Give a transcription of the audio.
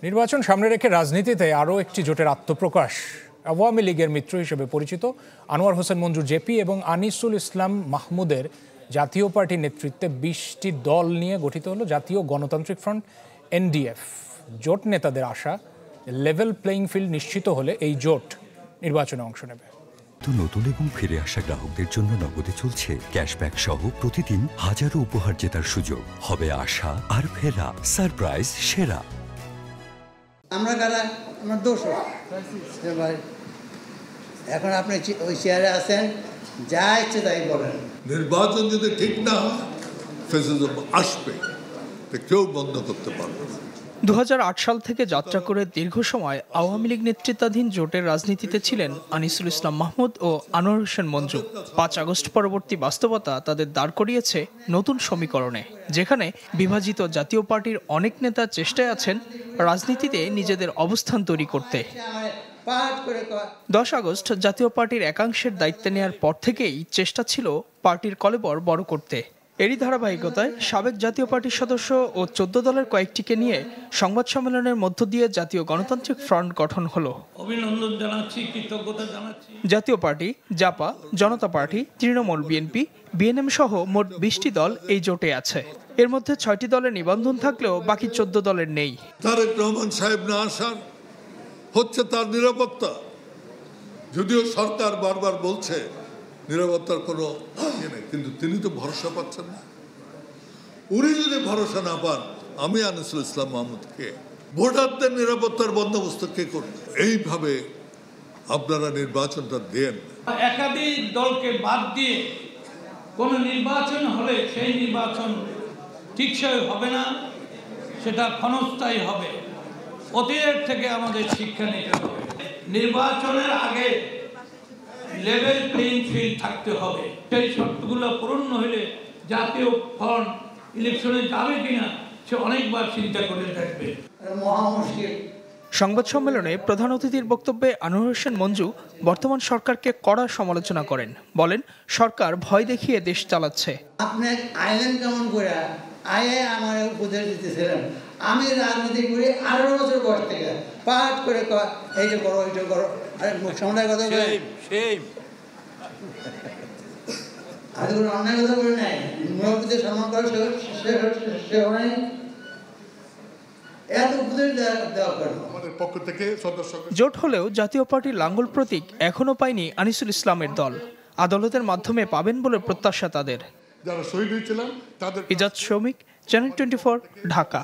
নির্বাচন সামনে রেখে রাজনীতিতে আরও একটি জোটের আত্মপ্রকাশ। আওয়ামী লীগের মিত্র হিসেবে পরিচিত আনোয়ার হোসেন মঞ্জু জেপি এবং আনিসুল ইসলাম মাহমুদের জাতীয় পার্টির নেতৃত্বে ২০টি দল নিয়ে গঠিত হলো জাতীয় গণতান্ত্রিক ফ্রন্ট এনডিএফ। জোট নেতাদের আশা, লেভেল প্লেইং ফিল্ড নিশ্চিত হলে এই জোট নির্বাচনে অংশ নেবে। নতুন এবং ফিরে আসা গ্রাহকদের জন্য নগদে চলছে ক্যাশব্যাক সহ প্রতিদিন হাজারো উপহার জেতার সুযোগ। হবে আশা আর ফেরা, সারপ্রাইজ সেরা। আমরা কারা, আমার দোষ ভাই। এখন আপনি ওই চেয়ারে আছেন, যা ইচ্ছে তাই বলেন। নির্বাচন যদি ঠিক না হয় ফ্যাসিজম আসবে, কেউ বন্ধ করতে পারবে না। ২০০৮ সাল থেকে যাত্রা করে দীর্ঘ সময় আওয়ামী লীগ নেতৃত্বাধীন জোটের রাজনীতিতে ছিলেন আনিসুল ইসলাম মাহমুদ ও আনোয়ার হোসেন মঞ্জু। ৫ আগস্ট পরবর্তী বাস্তবতা তাদের দাঁড় করিয়েছে নতুন সমীকরণে, যেখানে বিভাজিত জাতীয় পার্টির অনেক নেতা চেষ্টায় আছেন রাজনীতিতে নিজেদের অবস্থান তৈরি করতে। ১০ আগস্ট জাতীয় পার্টির একাংশের দায়িত্ব নেওয়ার পর থেকেই চেষ্টা ছিল পার্টির কলেবর বড় করতে। এরই ধারাবাহিকতায় সাবেক জাতীয় পার্টির সদস্য ও ১৪ দলের কয়েকটিকে নিয়ে সংবাদ সম্মেলনের মধ্য দিয়ে জাতীয় গণতান্ত্রিক ফ্রন্ট গঠন হলো। অভিনন্দন জানাচ্ছি, কৃতজ্ঞতা জানাচ্ছি। জাতীয় পার্টি, জাপা, জনতা পার্টি, তৃণমূল, বিএনপি, বিএনএম সহ মোট ২০টি দল এই জোটে আছে। এর মধ্যে ৬টি দলের নিবন্ধন থাকলেও বাকি ১৪ দলের নেই। তারেক রহমান সাহেব না আসার হচ্ছে তার নিরাপত্তা। যদিও সরকার বারবার বলছে নিরাপত্তার কোনো ইয়ে নেই, কিন্তু তিনি তো ভরসা পাচ্ছেন না। উনি যদি ভরসা না পান, আমি আনিসুল ইসলাম মাহমুদকে ভোটারদের নিরাপত্তার বন্দোবস্ত কে করবে? এইভাবে আপনারা নির্বাচনটা দেন। একাধিক দলকে বাদ দিয়ে কোনো নির্বাচন হলে সেই নির্বাচন টিকসই হবে না, সেটা ক্ষণস্থায়ী হবে। অতীতের থেকে আমাদের শিক্ষা নিতে হবে। নির্বাচনের আগে লেভেল প্লেইং ফিল্ড থাকতে হবে। সেই শর্তগুলো পূরণ হলে জাতীয় ফ্রন্ট ইলেকশনে যাবে কিনা সে অনেকবার চিন্তা করে দেখবে। সংবাদ সম্মেলনে প্রধান অতিথির বক্তব্যে আনোয়ার হোসেন মঞ্জু বর্তমান সরকারকে কড়া সমালোচনা করেন। বলেন, সরকার ভয় দেখিয়ে দেশ চালাচ্ছে। আপনি আইলেন কেমন করে আয়ে আমার উপদেশ দিতেছিলেন। আমি রাজনীতি করি ১৮ বছর বয়স থেকে, পাঠ করে এইটা করো এইটা করো। আরে মুখ্যমন্ত্রীর কথা বলে আমি কোনো অন্যায় কথা বলি নাই। মুরব্বীদের সম্মান করো, সে নাই। এত উপদেশ দেওয়া কেন? আমাদের পক্ষ থেকে জোট হলেও জাতীয় পার্টির লাঙ্গল প্রতীক এখনো পায়নি আনিসুল ইসলামের দল। আদালতের মাধ্যমে পাবেন বলে প্রত্যাশা তাদের। যারা শহীদ হয়েছিলেন তাদের ইজাজ শৌমিক, চ্যানেল 24, ঢাকা।